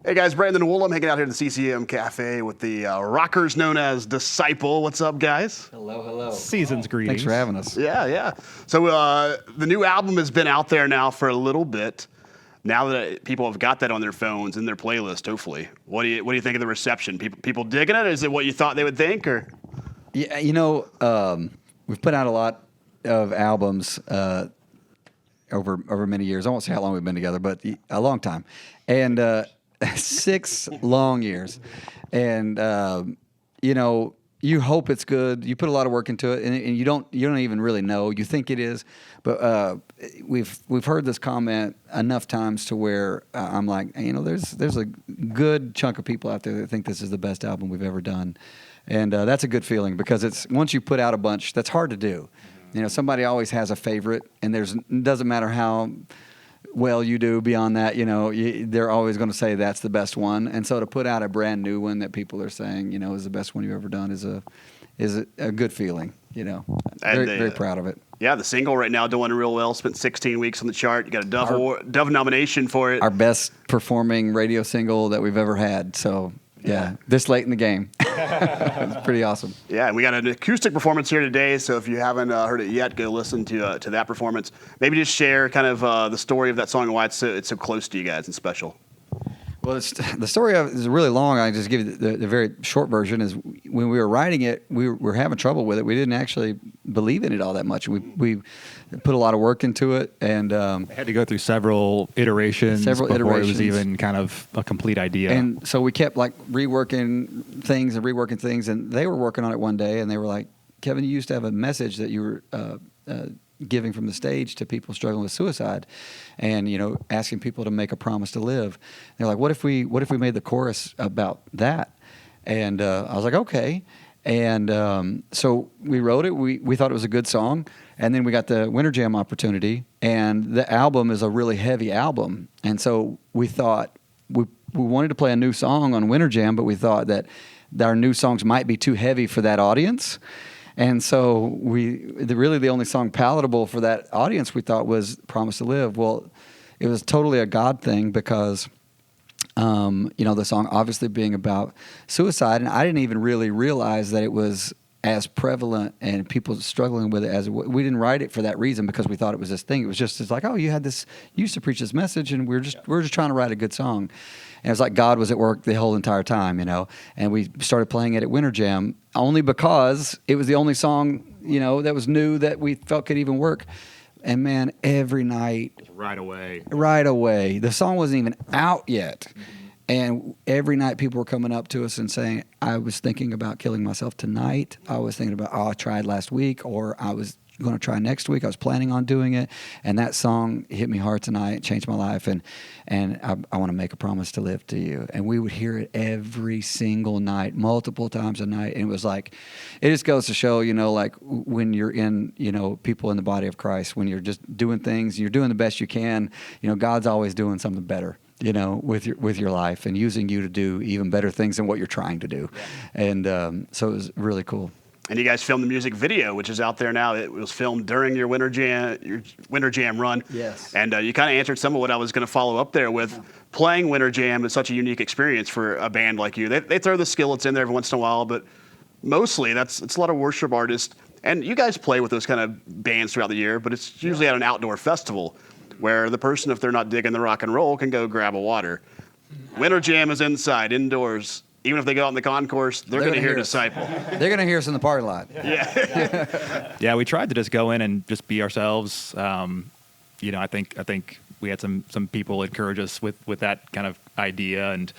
Hey guys, Brandon Woolham hanging out here at the CCM Cafe with the rockers known as Disciple. What's up, guys? Hello, hello. Season's greetings. Thanks for having us. Yeah. So the new album has been out there now for a little bit. Now that people have got that on their phones in their playlist, hopefully, what do you think of the reception? People digging it? Is it what you thought they would think, or? Yeah, we've put out a lot of albums over many years. I won't say how long we've been together, but a long time, and 6 long years. And you hope it's good. You put a lot of work into it, and you don't even really know. You think it is, but we've heard this comment enough times to where I'm like, there's a good chunk of people out there that think this is the best album we've ever done, and that's a good feeling because it's once you put out a bunch, that's hard to do. Somebody always has a favorite, and it doesn't matter how well you do beyond that, they're always going to say that's the best one. And so to put out a brand new one that people are saying, is the best one you've ever done is a good feeling, very proud of it. Yeah, the single right now doing real well. Spent 16 weeks on the chart. You got a Dove nomination for it. Our best performing radio single that we've ever had. So yeah, this late in the game. It's pretty awesome. Yeah, and we got an acoustic performance here today, so if you haven't heard it yet, go listen to that performance. Maybe just share kind of the story of that song and why it's so close to you guys and special. Well, the story of it is really long. I just give you the very short version. Is when we were writing it, we were having trouble with it. We didn't actually believe in it all that much. We put a lot of work into it, and had to go through several iterations before it was even kind of a complete idea. And so we kept reworking things, and they were working on it one day, and they were like, "Kevin, you used to have a message that you were giving from the stage to people struggling with suicide, and asking people to make a promise to live." And they're like, what if we made the chorus about that? And I was like, okay. And so we wrote it. We thought it was a good song, and then we got the Winter Jam opportunity, and the album is a really heavy album, and so we thought we wanted to play a new song on Winter Jam, but we thought that our new songs might be too heavy for that audience. And so really the only song palatable for that audience we thought was Promise to Live. Well, it was totally a God thing because, the song obviously being about suicide, and I didn't even really realize that it was as prevalent and people struggling with it as we didn't write it for that reason because we thought it was this thing. It was just it's like, oh, you used to preach this message, and we're just trying to write a good song. And it was like God was at work the whole entire time, And we started playing it at Winter Jam only because it was the only song, that was new that we felt could even work. And man, every night, right away, the song wasn't even out yet. And every night people were coming up to us and saying, I was thinking about killing myself tonight. I was thinking about, I tried last week, or I was going to try next week. I was planning on doing it. And that song hit me hard tonight. It changed my life. And I want to make a promise to live to you. And we would hear it every single night, multiple times a night. And it was like, it just goes to show, when you're in, people in the body of Christ, when you're just doing things, you're doing the best you can, God's always doing something better. With your life and using you to do even better things than what you're trying to do. Yeah. And so it was really cool. And you guys filmed the music video, which is out there now. It was filmed during your Winter Jam run. Yes. And you kind of answered some of what I was going to follow up there with. Playing Winter Jam is such a unique experience for a band like you. They throw the skillets in there every once in a while, but mostly it's a lot of worship artists. And you guys play with those kind of bands throughout the year, but it's usually at an outdoor festival where the person, if they're not digging the rock and roll, can go grab a water. Winter Jam is inside, indoors. Even if they go out in the concourse, they're going to hear Disciple. They're going to hear us in the parking lot. Yeah. Yeah, we tried to just go in and just be ourselves. I think we had some people encourage us with that kind of idea, and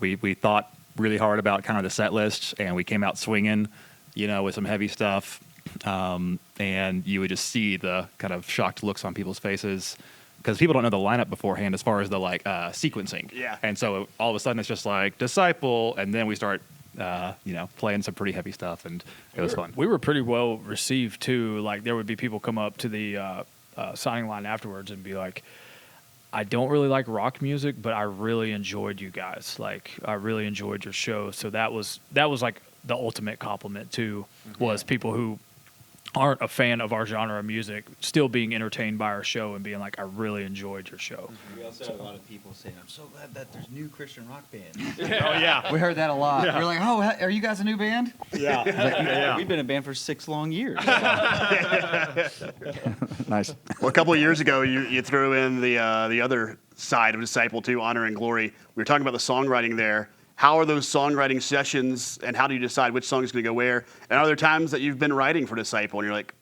we thought really hard about kind of the set list, and we came out swinging, with some heavy stuff. And you would just see the kind of shocked looks on people's faces because people don't know the lineup beforehand as far as the sequencing. Yeah. And so all of a sudden it's just like Disciple, and then we start playing some pretty heavy stuff, and it was fun. We were pretty well received too. Like there would be people come up to the signing line afterwards and be like, I don't really like rock music, but I really enjoyed you guys. Like I really enjoyed your show. So that was like the ultimate compliment too, was people who aren't a fan of our genre of music still being entertained by our show and being like, I really enjoyed your show. We also have a lot of people saying, "I'm so glad that there's new Christian rock bands." Oh yeah. We heard that a lot. We're like, oh, are you guys a new band? Yeah. We've been a band for 6 long years. Nice. Well, a couple of years ago, you threw in the other side of Disciple too, Honor and Glory. We were talking about the songwriting there. How are those songwriting sessions, and how do you decide which song is going to go where? And are there times that you've been writing for Disciple, and you're like,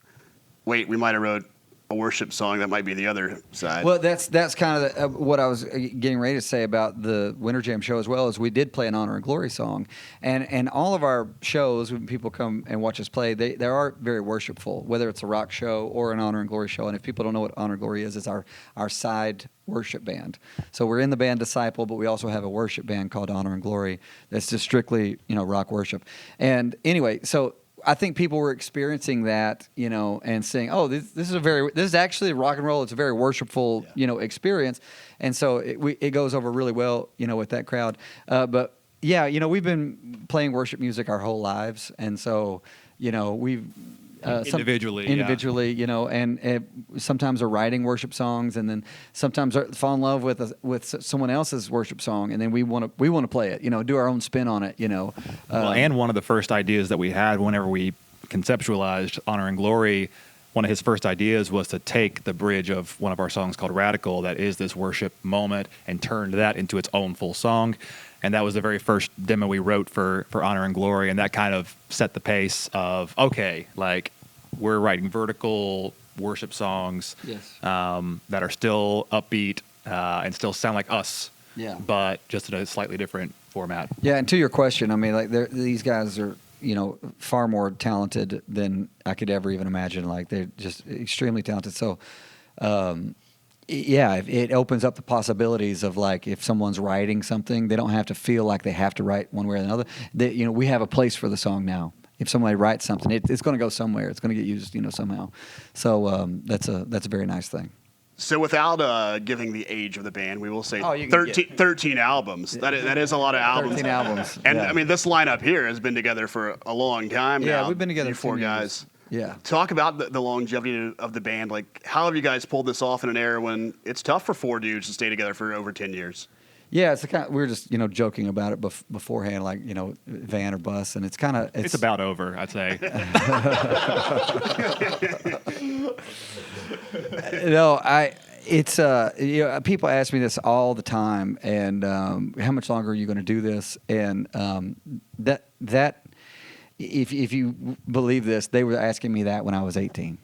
wait, we might have wrote a worship song that might be the other side? Well, that's kind of what I was getting ready to say about the Winter Jam show as well. Is we did play an Honor and Glory song, and all of our shows when people come and watch us play, they are very worshipful, whether it's a rock show or an Honor and Glory show. And if people don't know what Honor and Glory is, it's our side worship band. So we're in the band Disciple, but we also have a worship band called Honor and Glory that's just strictly rock worship. And anyway, so I think people were experiencing that, and saying, "Oh, this is actually rock and roll. It's a very worshipful, experience," and so it goes over really well, with that crowd. But yeah, we've been playing worship music our whole lives, and so we've Individually, and sometimes are writing worship songs, and then sometimes fall in love with someone else's worship song, and then we want to play it, do our own spin on it, Well, and one of the first ideas that we had whenever we conceptualized Honor and Glory, one of his first ideas was to take the bridge of one of our songs called Radical, that is this worship moment, and turn that into its own full song. And that was the very first demo we wrote for Honor and Glory, and that kind of set the pace of, okay, like we're writing vertical worship songs Yes. that are still upbeat and still sound like us, Yeah. but just in a slightly different format. Yeah, and to your question, I mean, like these guys are, far more talented than I could ever even imagine. Like they're just extremely talented. So, yeah, it opens up the possibilities of like if someone's writing something, they don't have to feel like they have to write one way or another. We have a place for the song now. If somebody writes something, it's going to go somewhere. It's going to get used, somehow. So that's a very nice thing. So without giving the age of the band, we will say Oh, you can 13 albums. That is a lot of albums. 13 albums. And yeah. I mean, this lineup here has been together for a long time now. Yeah, we've been together you 4 10 years. guys. Yeah. Talk about the longevity of the band. Like, how have you guys pulled this off in an era when it's tough for 4 dudes to stay together for over 10 years? Yeah, it's we were just joking about it beforehand, like van or bus, and it's kind of It's about over, I'd say. People ask me this all the time, and how much longer are you going to do this? And that if you believe this, they were asking me that when I was 18.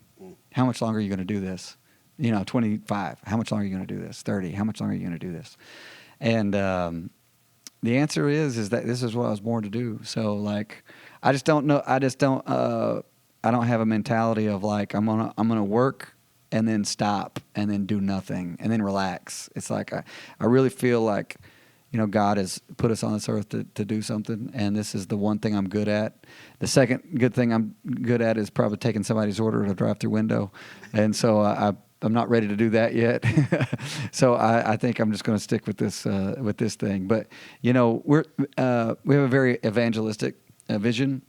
How much longer are you going to do this? 25. How much longer are you going to do this? 30. How much longer are you going to do this? And the answer is that this is what I was born to do. So like, I just don't know. I don't have a mentality of like I'm gonna work and then stop and then do nothing and then relax. It's like I really feel like God has put us on this earth to do something, and this is the one thing I'm good at. The second good thing I'm good at is probably taking somebody's order at a drive-through window, and so I'm not ready to do that yet. So I think I'm just going to stick with this thing. But we have a very evangelistic vision,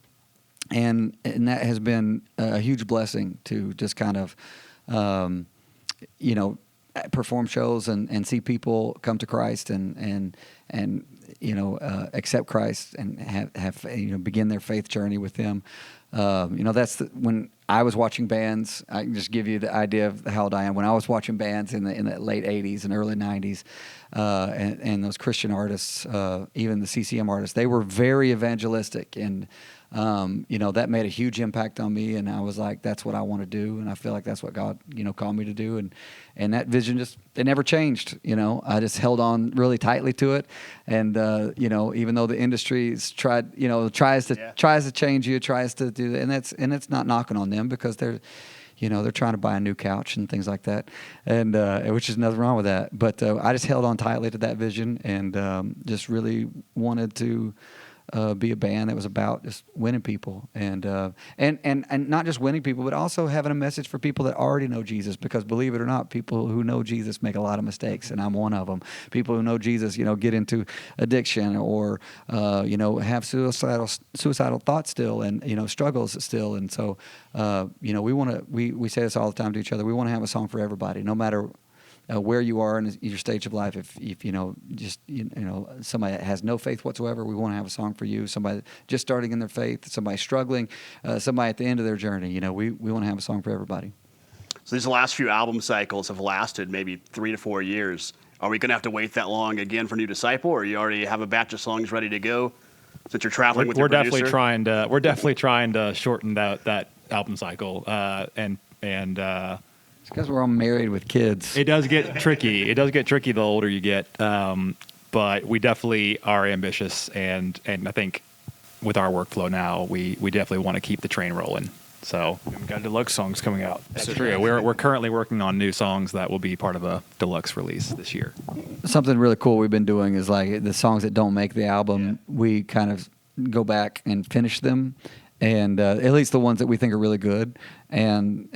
and that has been a huge blessing to just kind of perform shows and see people come to Christ and accept Christ and have begin their faith journey with Him. That's when I was watching bands. I can just give you the idea of how old I am. When I was watching bands in the late '80s and early '90s, and those Christian artists, even the CCM artists, they were very evangelistic, and that made a huge impact on me. And I was like, that's what I want to do, and I feel like that's what God called me to do. And that vision it never changed. I just held on really tightly to it, and even though the industry's tries to change you, tries to do that, and it's not knocking on them because they're trying to buy a new couch and things like that, and which is nothing wrong with that. But I just held on tightly to that vision and just really wanted to be a band that was about just winning people and not just winning people, but also having a message for people that already know Jesus. Because believe it or not, people who know Jesus make a lot of mistakes, and I'm one of them. People who know Jesus, get into addiction or have suicidal thoughts still, and struggles still. And so we say this all the time to each other. We want to have a song for everybody, no matter where you are in your stage of life. If somebody that has no faith whatsoever, we want to have a song for you. Somebody just starting in their faith, somebody struggling, somebody at the end of their journey. We want to have a song for everybody. So these last few album cycles have lasted maybe 3 to 4 years. Are we going to have to wait that long again for New Disciple, or you already have a batch of songs ready to go since you're traveling with your producer? We're definitely trying to shorten that album cycle, and It's because we're all married with kids. it does get tricky. It does get tricky the older you get, but we definitely are ambitious, and I think with our workflow now, we definitely want to keep the train rolling. So We've got deluxe songs coming out. that's true. We're currently working on new songs that will be part of a deluxe release this year. Something really cool we've been doing is like the songs that don't make the album, we kind of go back and finish them, and at least the ones that we think are really good. And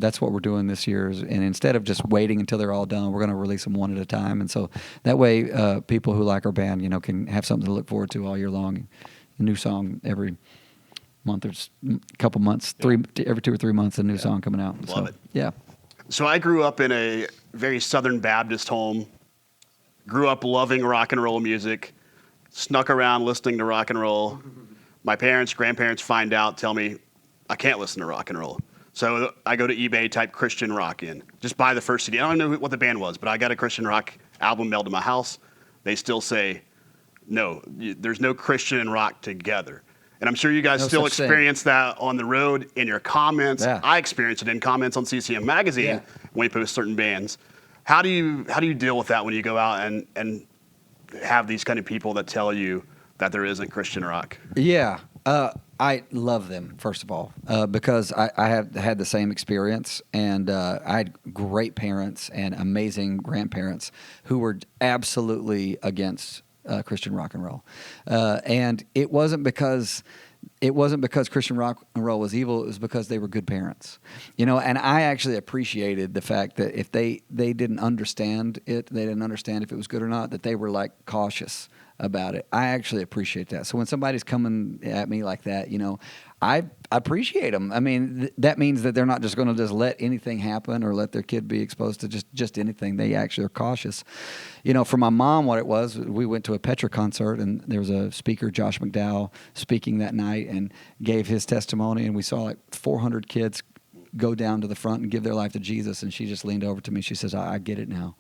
that's what we're doing this year. And instead of just waiting until they're all done, we're going to release them one at a time. And so that way, people who like our band, can have something to look forward to all year long. A new song every month or couple months, every 2 or 3 months, a new song coming out. Love it. Yeah. So I grew up in a very Southern Baptist home, grew up loving rock and roll music, snuck around listening to rock and roll. My parents, grandparents find out, tell me I can't listen to rock and roll. So I go to eBay, type Christian rock in, just buy the first CD. I don't know what the band was, but I got a Christian rock album mailed to my house. They still say, no, there's no Christian and rock together. And I'm sure you guys No still such thing. experience that on the road in your comments. Yeah. I experience it in comments on CCM Magazine when we post certain bands. How do you deal with that when you go out and have these kind of people that tell you that there isn't Christian rock? Yeah. I love them, first of all, because I have had the same experience, and I had great parents and amazing grandparents who were absolutely against Christian rock and roll. And it wasn't because Christian rock and roll was evil. It was because they were good parents, and I actually appreciated the fact that if they didn't understand it, they didn't understand if it was good or not, that they were like cautious about it. I actually appreciate that. So when somebody's coming at me like that, I appreciate them. I mean, that means that they're not just going to just let anything happen or let their kid be exposed to just anything. They actually are cautious. For my mom, what it was, we went to a Petra concert, and there was a speaker, Josh McDowell, speaking that night and gave his testimony, and we saw like 400 kids go down to the front and give their life to Jesus. And she just leaned over to me. She says, I get it now.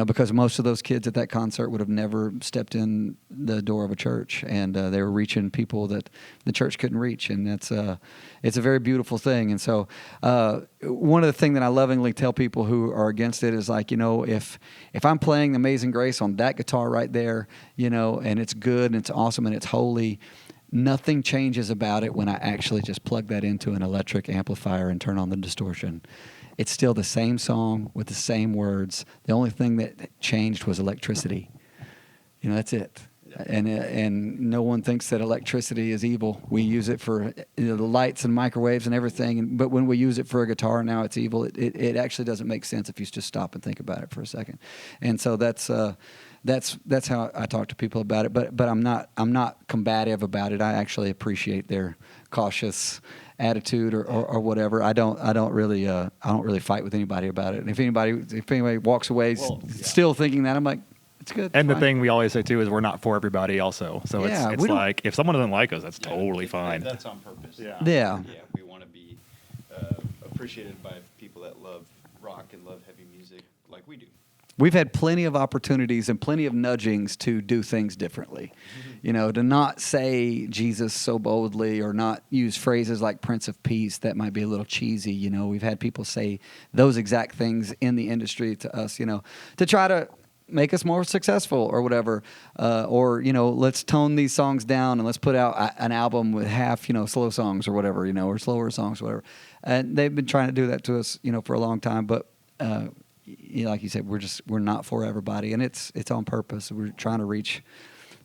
Because most of those kids at that concert would have never stepped in the door of a church, and they were reaching people that the church couldn't reach, and it's a very beautiful thing. And so, one of the things that I lovingly tell people who are against it is like, if I'm playing Amazing Grace on that guitar right there, and it's good and it's awesome and it's holy, nothing changes about it when I actually just plug that into an electric amplifier and turn on the distortion. It's still the same song with the same words. The only thing that changed was electricity. That's it. And no one thinks that electricity is evil. We use it for the lights and microwaves and everything. But when we use it for a guitar, now it's evil. It actually doesn't make sense if you just stop and think about it for a second. And so that's how I talk to people about it. But I'm not combative about it. I actually appreciate their cautious attitude or whatever. I don't really fight with anybody about it. And if anybody walks away still thinking that, I'm like, it's good. And it's the fine. thing we always say too is we're not for everybody also. So Yeah, it's we don't- like if someone doesn't like us, that's totally fine. That's on purpose. Yeah. Yeah. Yeah, we want to be appreciated by people that love rock and love heavy music like we do. We've had plenty of opportunities and plenty of nudgings to do things differently. To not say Jesus so boldly or not use phrases like Prince of Peace that might be a little cheesy. We've had people say those exact things in the industry to us, to try to make us more successful or whatever. Or let's tone these songs down and let's put out an album with half, slow songs or whatever, or slower songs, whatever. And they've been trying to do that to us, for a long time. But, like you said, we're not for everybody, and it's on purpose. We're trying to reach,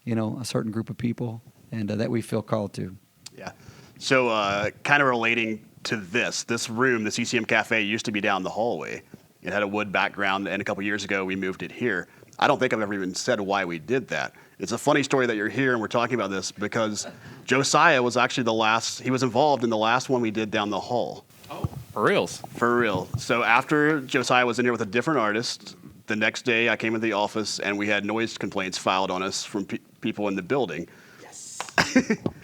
a certain group of people, and that we feel called to. Yeah. So kind of relating to this room, the CCM Cafe, used to be down the hallway. It had a wood background, and a couple years ago we moved it here. I don't think I've ever even said why we did that. It's a funny story that you're here and we're talking about this because Josiah was actually he was involved in the last one we did down the hall. For reals. For real. So after Josiah was in here with a different artist, the next day I came into the office and we had noise complaints filed on us from people in the building.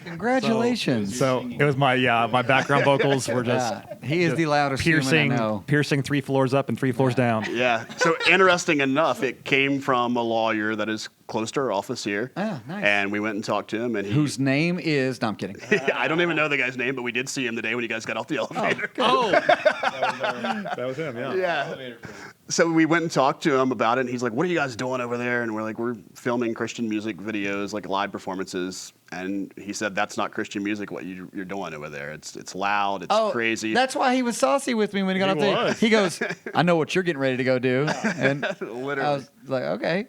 Congratulations. So it was my background vocals were just He is the loudest piercing human I know. 3 floors up and 3 floors down. Yeah. So interesting enough, it came from a lawyer that is close to our office here. Ah, nice. And we went and talked to him, and Whose name is? No, I'm kidding. I don't even know the guy's name, but we did see him the day when you guys got off the elevator. That was him, yeah. Yeah. So we went and talked to him about it, and he's like, "What are you guys doing over there?" And we're like, "We're filming Christian music videos, like live performances." And he said, "That's not Christian music. What you're doing over there? It's loud. It's crazy." That's why he was saucy with me when he got up there. was. He goes, "I know what you're getting ready to go do," and Literally. I was like, "Okay,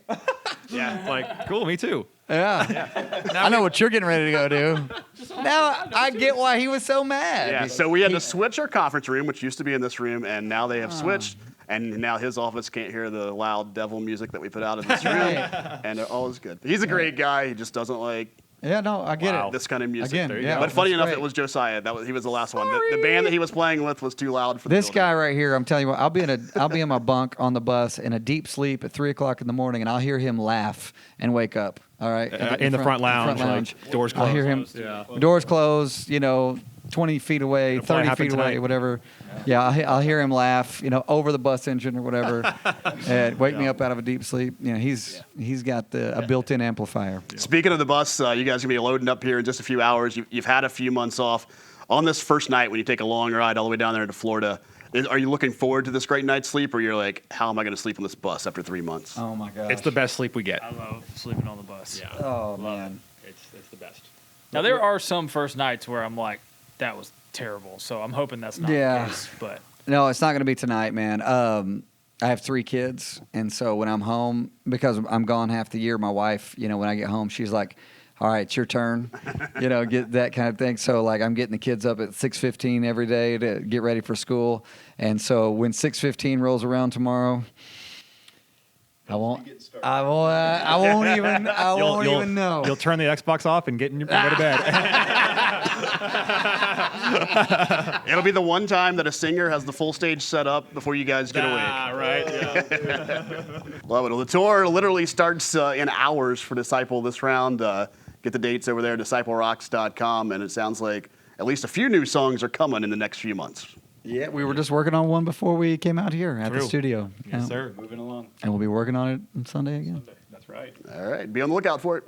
Yeah. Like, cool, me too. yeah, I know what you're getting ready to go do." Now I get why he was so mad. Yeah. So we had to switch our conference room, which used to be in this room, and now they have switched. And now his office can't hear the loud devil music that we put out in this room, and all is good. He's a great guy. He just doesn't like Yeah, no, I get it. this kind of music. Again, yeah, But funny that's enough, great. it was Josiah. He was the last one. The band that he was playing with was too loud for This the guy building. right here, I'm telling you what, I'll be in my bunk on the bus in a deep sleep at 3:00 in the morning, and I'll hear him laugh and wake up. All right, In the front lounge, like, doors I'll hear him. closed. Yeah. Doors closed. 20 feet away, It'll probably 30 happen feet away, tonight. whatever. Yeah, I'll hear him laugh. Over the bus engine or whatever, and wake me up out of a deep sleep. He's got a built-in amplifier. Speaking of the bus, you guys are going to be loading up here in just a few hours. You've had a few months off. On this first night, when you take a long ride all the way down there to Florida, are you looking forward to this great night's sleep, or you're like, how am I going to sleep on this bus after 3 months? Oh my gosh! It's the best sleep we get. I love sleeping on the bus. Yeah. Oh man. It's the best. Now there are some first nights where I'm like, that was terrible. So I'm hoping that's not Yeah. the case. But No, it's not going to be tonight, man. I have 3 kids, and so when I'm home, because I'm gone half the year, my wife, when I get home, she's like, "All right, it's your turn," get that kind of thing. So like, I'm getting the kids up at 6:15 every day to get ready for school, and so when 6:15 rolls around tomorrow, I won't even know. You'll turn the Xbox off and go to bed. It'll be the one time that a singer has the full stage set up before you guys get awake. Right. Yeah. Love it. Well, the tour literally starts in hours for Disciple this round. Get the dates over there, disciplerocks.com, and it sounds like at least a few new songs are coming in the next few months. Yeah, we were just working on one before we came out here at the True. studio. Yes, Yeah. sir. Moving along. And we'll be working on it on Sunday again. That's right. All right, be on the lookout for it.